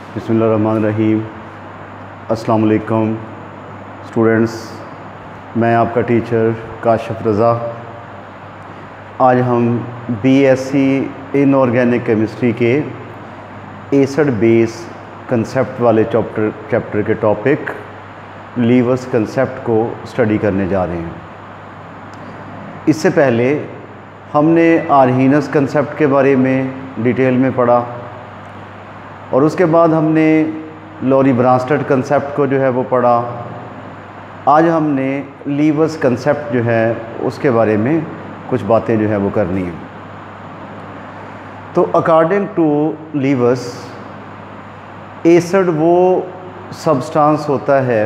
बिस्मिल्लाहिर्रहमानिर्रहीम। अस्सलाम वालेकुम स्टूडेंट्स, मैं आपका टीचर काशिफ रज़ा। आज हम बीएससी इनऑर्गेनिक केमिस्ट्री के एसिड बेस कंसेप्ट वाले चैप्टर के टॉपिक लीवर्स कंसेप्ट को स्टडी करने जा रहे हैं। इससे पहले हमने आर्हीनस कंसेप्ट के बारे में डिटेल में पढ़ा और उसके बाद हमने लॉरी ब्रांस्टेड कंसेप्ट को जो है वो पढ़ा। आज हमने लीवर्स कंसेप्ट जो है उसके बारे में कुछ बातें जो है वो करनी है। तो अकॉर्डिंग टू लीवर्स, एसिड वो सब्सटेंस होता है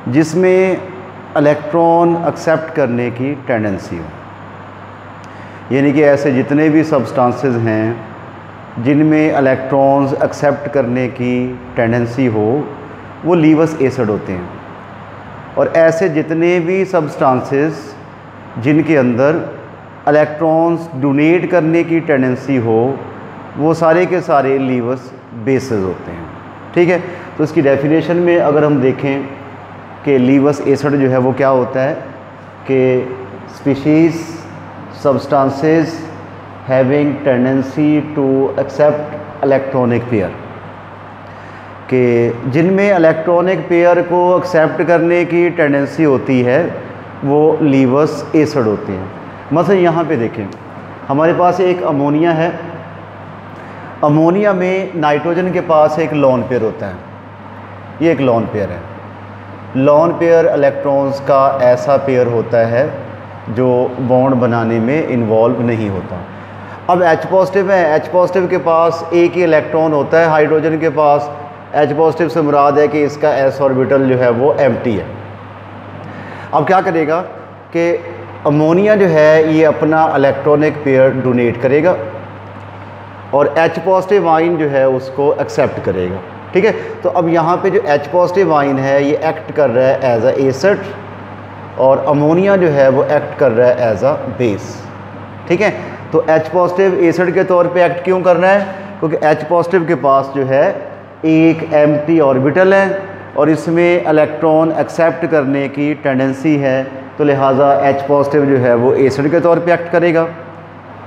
जिसमें इलेक्ट्रॉन एक्सेप्ट करने की टेंडेंसी हो, यानी कि ऐसे जितने भी सब्सटेंसेस हैं जिनमें इलेक्ट्रॉन्स एक्सेप्ट करने की टेंडेंसी हो वो लीवर्स एसिड होते हैं। और ऐसे जितने भी सब्सटेंसेस जिनके अंदर इलेक्ट्रॉन्स डोनेट करने की टेंडेंसी हो वो सारे के सारे लीवर्स बेसेस होते हैं। ठीक है, तो इसकी डेफिनेशन में अगर हम देखें कि लीवर्स एसिड जो है वो क्या होता है कि species substances having tendency to accept electronic pair, कि जिनमें इलेक्ट्रॉनिक पेयर को एक्सेप्ट करने की टेंडेंसी होती है वो लीवर्स एसिड होते हैं। मतलब यहाँ पे देखें, हमारे पास एक अमोनिया है। अमोनिया में नाइट्रोजन के पास एक लोन पेयर होता है, ये एक लोन पेयर है। लोन पेयर इलेक्ट्रॉन्स का ऐसा पेयर होता है जो बॉन्ड बनाने में इन्वॉल्व नहीं होता। अब H पॉजिटिव है, H पॉजिटिव के पास एक ही इलेक्ट्रॉन होता है, हाइड्रोजन के पास H पॉजिटिव से मुराद है कि इसका s ऑर्बिटल जो है वो एम्प्टी है। अब क्या करेगा कि अमोनिया जो है ये अपना इलेक्ट्रॉनिक पेयर डोनेट करेगा और H पॉजिटिव आयन जो है उसको एक्सेप्ट करेगा। ठीक है, तो अब यहाँ पे जो H पॉजिटिव आयन है ये एक्ट कर रहा है एज अ एसिड और अमोनिया जो है वो एक्ट कर रहा है एज अ बेस। ठीक है, तो H पॉजिटिव एसिड के तौर पे एक्ट क्यों कर रहा है? क्योंकि H पॉजिटिव के पास जो है एक एम्प्टी ऑर्बिटल है और इसमें इलेक्ट्रॉन एक्सेप्ट करने की टेंडेंसी है, तो लिहाजा H पॉजिटिव जो है वो एसिड के तौर पे एक्ट करेगा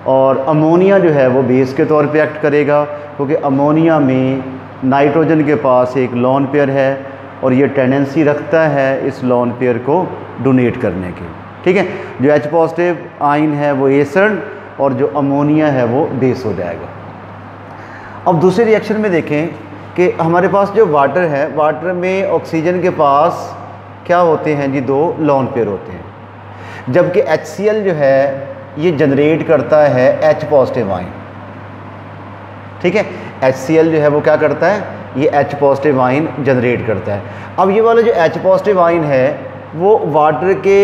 और अमोनिया जो है वो बेस के तौर पे एक्ट करेगा, क्योंकि अमोनिया में नाइट्रोजन के पास एक लोन पेयर है और ये टेंडेंसी रखता है इस लोन पेयर को डोनेट करने की। ठीक है, जो H पॉजिटिव आयन है वो एसिड और जो अमोनिया है वो बेस हो जाएगा। अब दूसरे रिएक्शन में देखें कि हमारे पास जो वाटर है, वाटर में ऑक्सीजन के पास क्या होते हैं जी? दो लोन पेयर होते हैं, जबकि HCl जो है ये जनरेट करता है H पॉजिटिव आयन। ठीक है, HCl जो है वो क्या करता है? ये H पॉजिटिव आयन जनरेट करता है। अब ये वाला जो H पॉजिटिव आयन है वो वाटर के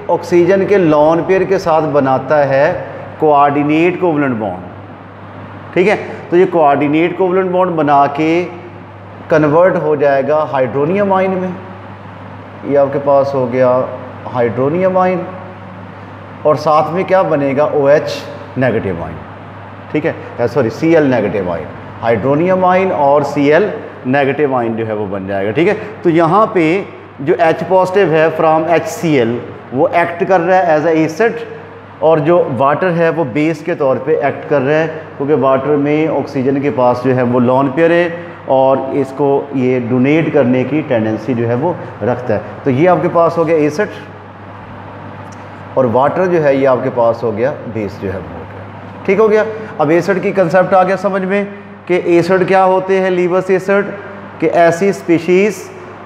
ऑक्सीजन के लोन पेयर के साथ बनाता है कोऑर्डिनेट कोवलेंट बॉन्ड। ठीक है, तो ये कोऑर्डिनेट कोवलेंट बॉन्ड बना के कन्वर्ट हो जाएगा हाइड्रोनियम आयन में। ये आपके पास हो गया हाइड्रोनियम आयन और साथ में क्या बनेगा? OH negative ion. ठीक है, sorry Cl negative ion. Hydronium ion और Cl नेगेटिव आयन जो है वो बन जाएगा। ठीक है, तो यहाँ पे जो H पॉजिटिव है फ्रॉम HCl वो एक्ट कर रहा है एज अ एसिड और जो वाटर है वो बेस के तौर पे एक्ट कर रहा है, क्योंकि वाटर में ऑक्सीजन के पास जो है वो लोन पेयर है और इसको ये डोनेट करने की टेंडेंसी जो है वो रखता है। तो ये आपके पास हो गया एसिड और वाटर जो है ये आपके पास हो गया बेस जो है वो हो गया। ठीक हो गया। अब एसिड की कंसेप्ट आ गया समझ में कि एसिड क्या होते हैं? लीवर्स एसिड कि ऐसी स्पीशीज़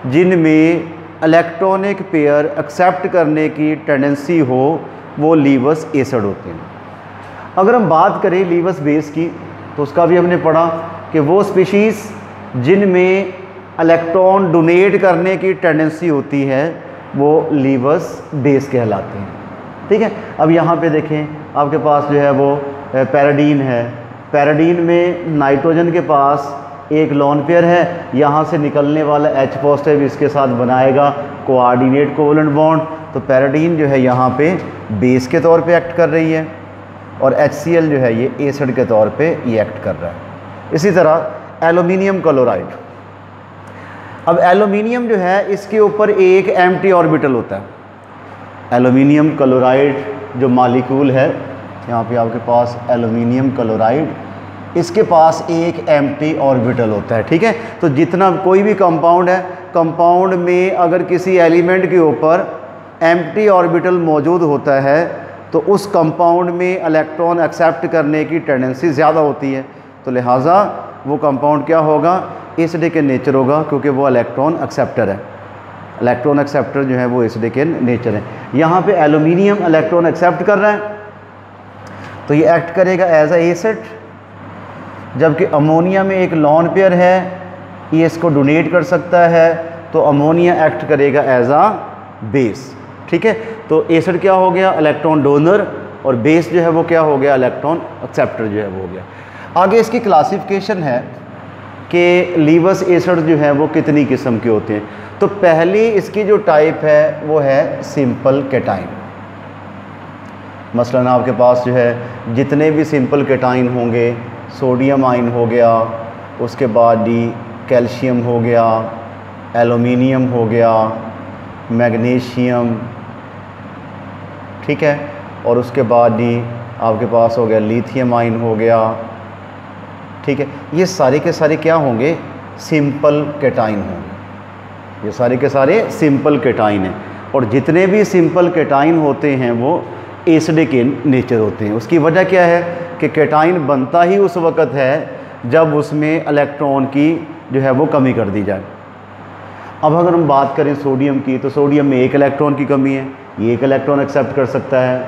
जिनमें इलेक्ट्रॉनिक पेयर एक्सेप्ट करने की टेंडेंसी हो वो लीवर्स एसिड होते हैं। अगर हम बात करें लीवर्स बेस की तो उसका भी हमने पढ़ा कि वो स्पीशीज़ जिनमें इलेक्ट्रॉन डोनेट करने की टेंडेंसी होती है वो लीवर्स बेस कहलाते हैं। ठीक है, अब यहाँ पे देखें आपके पास जो है वो पैराडीन है। पैराडीन में नाइट्रोजन के पास एक लोन पेयर है, यहाँ से निकलने वाला H पॉजिटिव इसके साथ बनाएगा कोऑर्डिनेट कोवलेंट बॉन्ड, तो पैराडीन जो है यहाँ पे बेस के तौर पे एक्ट कर रही है और HCl जो है ये एसिड के तौर पे ये एक्ट कर रहा है। इसी तरह एल्यूमिनियम क्लोराइड। अब एल्यूमिनियम जो है इसके ऊपर एक एम्प्टी ऑर्बिटल होता है। एल्यूमिनियम क्लोराइड जो मॉलिक्यूल है, यहाँ पे आपके पास एल्यूमिनियम क्लोराइड, इसके पास एक एम्प्टी ऑर्बिटल होता है। ठीक है, तो जितना कोई भी कंपाउंड है, कंपाउंड में अगर किसी एलिमेंट के ऊपर एम्प्टी ऑर्बिटल मौजूद होता है तो उस कंपाउंड में इलेक्ट्रॉन एक्सेप्ट करने की टेंडेंसी ज़्यादा होती है, तो लिहाजा वो कंपाउंड क्या होगा, एसिडिक के नेचर होगा, क्योंकि वो इलेक्ट्रॉन एक्सेप्टर है। इलेक्ट्रॉन एक्सेप्टर जो है वो एसिडिक के नेचर है। यहाँ पे एल्यूमिनियम इलेक्ट्रॉन एक्सेप्ट कर रहा है तो ये एक्ट करेगा एज अ एसिड, जबकि अमोनिया में एक लॉन पेयर है, ये इसको डोनेट कर सकता है, तो अमोनिया एक्ट करेगा एज अ बेस। ठीक है, तो एसिड क्या हो गया, इलेक्ट्रॉन डोनर, और बेस जो है वो क्या हो गया, इलेक्ट्रॉन एक्सेप्टर जो है वो हो गया। आगे इसकी क्लासिफिकेशन है कि लीवस एसिड जो है वो कितनी किस्म के होते हैं। तो पहली इसकी जो टाइप है वो है सिंपल कैटाइन। मसलन आपके पास जो है जितने भी सिंपल कैटाइन होंगे, सोडियम आयन हो गया, उसके बाद कैल्शियम हो गया, एल्यूमिनियम हो गया, मैग्नीशियम, ठीक है, और उसके बाद आपके पास हो गया लिथियम आयन हो गया। ठीक है, ये सारे के सारे क्या होंगे, सिंपल कैटाइन होंगे। ये सारे के सारे सिंपल कैटाइन हैं, और जितने भी सिंपल कैटाइन होते हैं वो एसिडिक इन नेचर होते हैं। उसकी वजह क्या है कि कैटाइन बनता ही उस वक़्त है जब उसमें इलेक्ट्रॉन की जो है वो कमी कर दी जाए। अब अगर हम बात करें सोडियम की, तो सोडियम में एक इलेक्ट्रॉन की कमी है, ये एक इलेक्ट्रॉन एक्सेप्ट कर सकता है।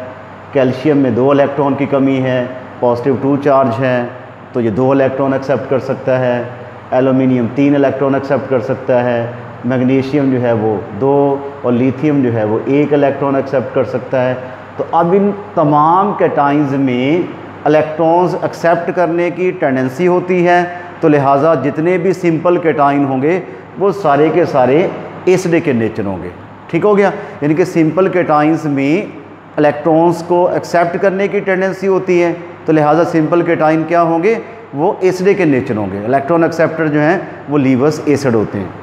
कैल्शियम में 2 इलेक्ट्रॉन की कमी है, पॉजिटिव 2 चार्ज है, तो ये 2 इलेक्ट्रॉन एक्सेप्ट कर सकता है। एल्यूमिनियम 3 इलेक्ट्रॉन एक्सेप्ट कर सकता है। मैग्नीशियम जो है वो 2, और लिथियम जो है वो 1 इलेक्ट्रॉन एक्सेप्ट कर सकता है। तो अब इन तमाम कैटाइंस में इलेक्ट्रॉन्स एक्सेप्ट करने की टेंडेंसी होती है, तो लिहाजा जितने भी सिंपल कैटाइन होंगे वो सारे के सारे एसिडिक के नेचर होंगे। ठीक हो गया, यानी कि सिंपल कैटाइंस में इलेक्ट्रॉन्स को एक्सेप्ट करने की टेंडेंसी होती है, तो लिहाजा सिंपल कैटाइन क्या होंगे, वो एसिडिक के नेचर होंगे। इलेक्ट्रॉन एक्सेप्टर जो हैं वो लीवस एसिड होते हैं।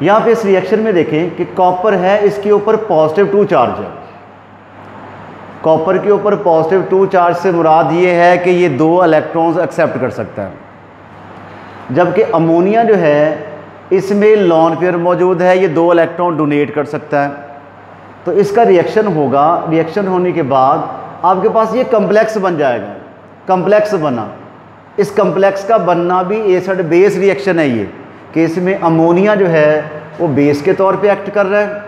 यहाँ पे इस रिएक्शन में देखें कि कॉपर है, इसके ऊपर पॉजिटिव 2 चार्ज है। कॉपर के ऊपर पॉजिटिव 2 चार्ज से मुराद ये है कि ये 2 इलेक्ट्रॉन्स एक्सेप्ट कर सकता है, जबकि अमोनिया जो है इसमें लॉन पेयर मौजूद है, ये 2 इलेक्ट्रॉन डोनेट कर सकता है। तो इसका रिएक्शन होगा, रिएक्शन होने के बाद आपके पास ये कम्प्लेक्स बन जाएगा। कम्प्लेक्स बना, इस कम्प्लेक्स का बनना भी एसिड बेस रिएक्शन है ये, कि इसमें अमोनिया जो है वो बेस के तौर पे एक्ट कर रहा है,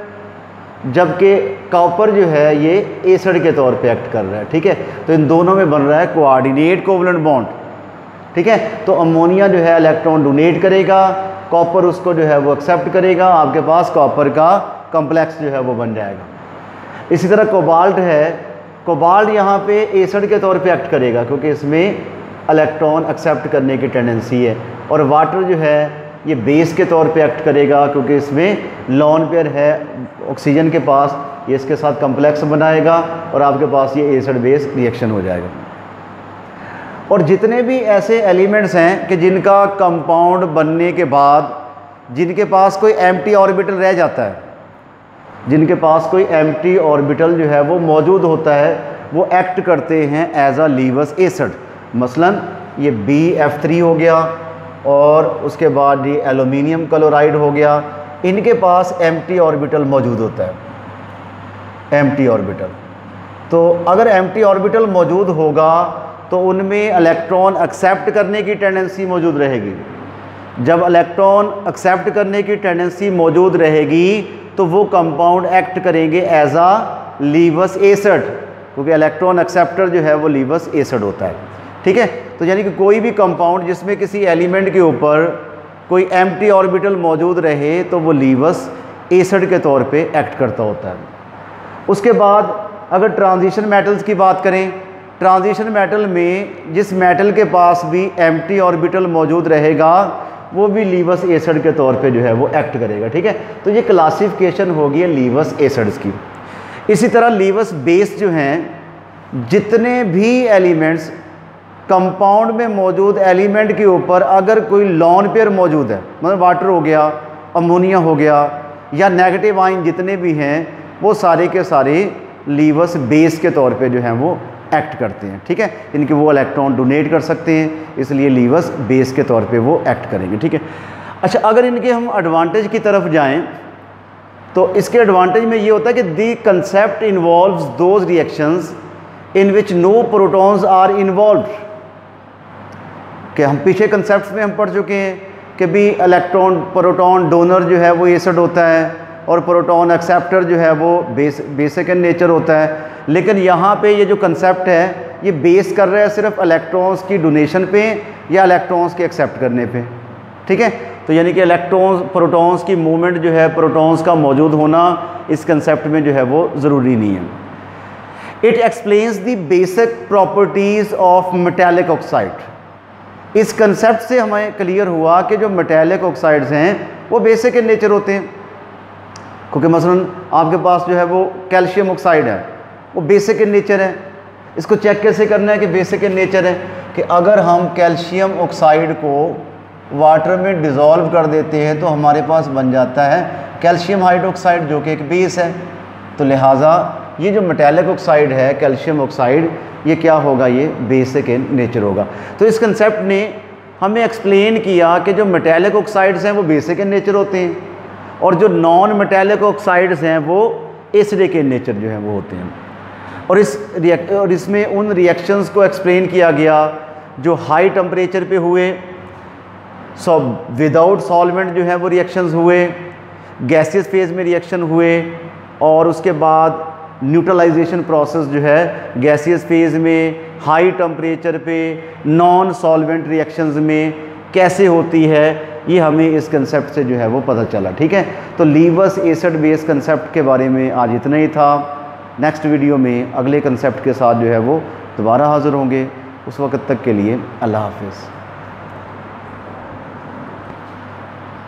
जबकि कॉपर जो है ये एसिड के तौर पे एक्ट कर रहा है। ठीक है, तो इन दोनों में बन रहा है कोऑर्डिनेट कोवलेंट बॉन्ड। ठीक है, तो अमोनिया जो है इलेक्ट्रॉन डोनेट करेगा, कॉपर उसको जो है वो एक्सेप्ट करेगा, आपके पास कॉपर का कम्प्लेक्स जो है वो बन जाएगा। इसी तरह कोबाल्ट है, कोबाल्ट यहाँ पे एसिड के तौर पे एक्ट करेगा, क्योंकि इसमें इलेक्ट्रॉन एक्सेप्ट करने की टेंडेंसी है। और वाटर जो है ये बेस के तौर पे एक्ट करेगा, क्योंकि इसमें लॉन पेयर है ऑक्सीजन के पास, ये इसके साथ कम्प्लेक्स बनाएगा और आपके पास ये एसिड बेस रिएक्शन हो जाएगा। और जितने भी ऐसे एलिमेंट्स हैं कि जिनका कंपाउंड बनने के बाद जिनके पास कोई एम्प्टी ऑर्बिटल रह जाता है, जिनके पास कोई एम्प्टी ऑर्बिटल जो है वो मौजूद होता है, वो एक्ट करते हैं एज अ लीवस एसिड। मसलन ये BF3 हो गया, और उसके बाद ये एल्यूमिनियम क्लोराइड हो गया, इनके पास एम्प्टी ऑर्बिटल मौजूद होता है। एम्प्टी ऑर्बिटल, तो अगर एम्प्टी ऑर्बिटल मौजूद होगा तो उनमें इलेक्ट्रॉन एक्सेप्ट करने की टेंडेंसी मौजूद रहेगी। जब इलेक्ट्रॉन एक्सेप्ट करने की टेंडेंसी मौजूद रहेगी तो वो कंपाउंड एक्ट करेंगे एज अ लीवस एसिड, क्योंकि इलेक्ट्रॉन एक्सेप्टर जो है वो लीवस एसिड होता है। ठीक है, तो यानी कि कोई भी कंपाउंड जिसमें किसी एलिमेंट के ऊपर कोई एम्प्टी ऑर्बिटल मौजूद रहे तो वो लीवस एसिड के तौर पे एक्ट करता होता है। उसके बाद अगर ट्रांजिशन मेटल्स की बात करें, ट्रांजिशन मेटल में जिस मेटल के पास भी एम्प्टी ऑर्बिटल मौजूद रहेगा वो भी लीवस एसिड के तौर पे जो है वो एक्ट करेगा। ठीक है, तो ये क्लासिफिकेशन होगी है लीवस एसिड्स की। इसी तरह लीवस बेस जो हैं, जितने भी एलिमेंट्स कंपाउंड में मौजूद एलिमेंट के ऊपर अगर कोई लॉन पेयर मौजूद है, मतलब वाटर हो गया, अमोनिया हो गया, या नेगेटिव आयन जितने भी हैं वो सारे के सारे लीवर्स बेस के तौर पे जो हैं वो एक्ट करते हैं। ठीक है, इनके वो इलेक्ट्रॉन डोनेट कर सकते हैं, इसलिए लीवर्स बेस के तौर पे वो एक्ट करेंगे। ठीक है, अच्छा अगर इनके हम एडवांटेज की तरफ जाएं तो इसके एडवांटेज में ये होता है कि the concept involves those reactions in which no protons are involved. कि हम पीछे कंसेप्ट में हम पढ़ चुके हैं कि भी इलेक्ट्रॉन प्रोटॉन डोनर जो है वो एसिड होता है और प्रोटॉन एक्सेप्टर जो है वो बेसिक इन नेचर होता है। लेकिन यहाँ पे ये जो कंसेप्ट है ये बेस कर रहा है सिर्फ इलेक्ट्रॉन्स की डोनेशन पे या इलेक्ट्रॉन्स के एक्सेप्ट करने पे। ठीक है, तो यानी कि इलेक्ट्रॉन्स प्रोटॉन्स की मूवमेंट जो है, प्रोटॉन्स का मौजूद होना इस कंसेप्ट में जो है वो ज़रूरी नहीं है। It explains the basic properties of metallic oxide. इस कंसेप्ट से हमें क्लियर हुआ कि जो मेटेलिक ऑक्साइड्स हैं वो बेसिक इन नेचर होते हैं। क्योंकि मसलन आपके पास जो है वो कैल्शियम ऑक्साइड है, वो बेसिक इन नेचर है। इसको चेक कैसे करना है कि बेसिक इन नेचर है? कि अगर हम कैल्शियम ऑक्साइड को वाटर में डिज़ोल्व कर देते हैं तो हमारे पास बन जाता है कैल्शियम हाइड्रोक्साइड, जो कि एक बेस है। तो लिहाजा ये जो मेटेलिक ऑक्साइड है कैल्शियम ऑक्साइड, ये क्या होगा? ये बेसिक इन नेचर होगा। तो इस कंसेप्ट ने हमें एक्सप्लेन किया कि जो मेटेलिक ऑक्साइड्स हैं वो बेसिक इन नेचर होते हैं और जो नॉन मेटेलिक ऑक्साइड्स हैं वो एसिडिक इन नेचर जो है वो होते हैं। और इसमें उन रिएक्शंस को एक्सप्लेन किया गया जो हाई टेम्परेचर पे हुए, विदाउट सॉल्वेंट जो है वो रिएक्शंस हुए, गैसियस फेज में रिएक्शन हुए, और उसके बाद न्यूट्रलाइजेशन प्रोसेस जो है गैसियस फेज में हाई टेम्परेचर पे नॉन सॉल्वेंट रिएक्शंस में कैसे होती है, ये हमें इस कंसेप्ट से जो है वो पता चला। ठीक है, तो लीवर्स एसिड बेस कंसेप्ट के बारे में आज इतना ही था। नेक्स्ट वीडियो में अगले कंसेप्ट के साथ जो है वो दोबारा हाज़िर होंगे। उस वक्त तक के लिए अल्लाह हाफ़िज़।